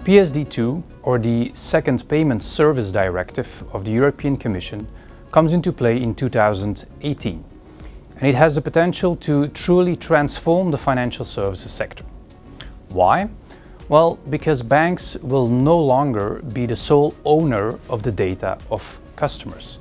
PSD2, or the Second Payment Services Directive of the European Commission, comes into play in 2018, and it has the potential to truly transform the financial services sector. Why? Well, because banks will no longer be the sole owner of the data of customers.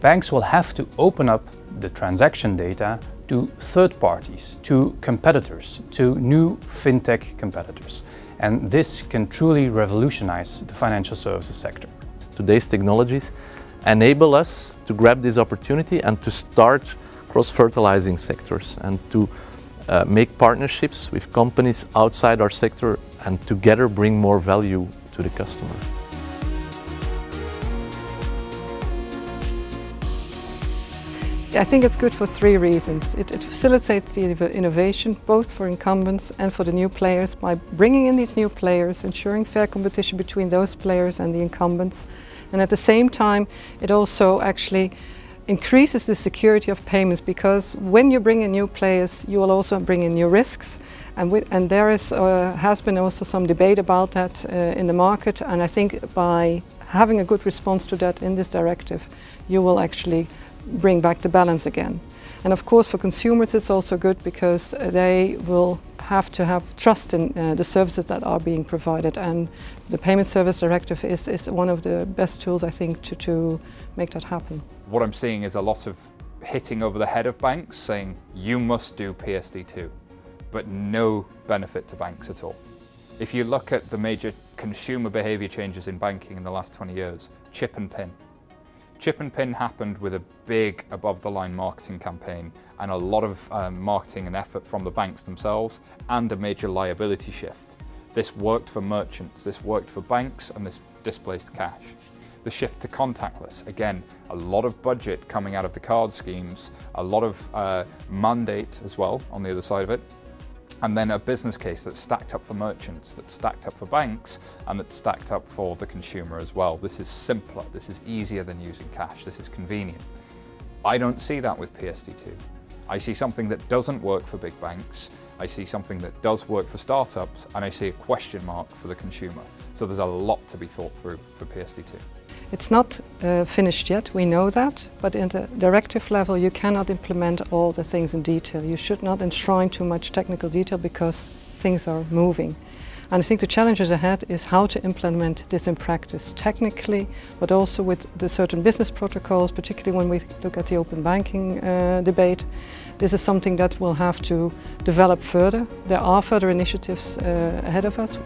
Banks will have to open up the transaction data to third parties, to competitors, to new fintech competitors. And this can truly revolutionize the financial services sector. Today's technologies enable us to grab this opportunity and to start cross-fertilizing sectors and to make partnerships with companies outside our sector and together bring more value to the customer. I think it's good for three reasons. It facilitates the innovation both for incumbents and for the new players by bringing in these new players, ensuring fair competition between those players and the incumbents. And at the same time, it also actually increases the security of payments, because when you bring in new players, you will also bring in new risks. And there has been also some debate about that in the market. And I think by having a good response to that in this directive, you will actually bring back the balance again. And of course for consumers it's also good because they will have to have trust in the services that are being provided, and the Payment Services Directive is one of the best tools, I think, to make that happen. What I'm seeing is a lot of hitting over the head of banks saying you must do PSD2, but no benefit to banks at all. If you look at the major consumer behaviour changes in banking in the last 20 years, chip and PIN. Chip and PIN happened with a big above-the-line marketing campaign and a lot of marketing and effort from the banks themselves, and a major liability shift. This worked for merchants, this worked for banks, and this displaced cash. The shift to contactless, again, a lot of budget coming out of the card schemes, a lot of mandate as well on the other side of it, and then a business case that's stacked up for merchants, that's stacked up for banks, and that's stacked up for the consumer as well. This is simpler, this is easier than using cash, this is convenient. I don't see that with PSD2. I see something that doesn't work for big banks, I see something that does work for startups, and I see a question mark for the consumer. So there's a lot to be thought through for PSD2. It's not finished yet, we know that, but in the directive level you cannot implement all the things in detail. You should not enshrine too much technical detail because things are moving. And I think the challenges ahead is how to implement this in practice, technically, but also with the certain business protocols, particularly when we look at the open banking debate. This is something that we'll have to develop further. There are further initiatives ahead of us.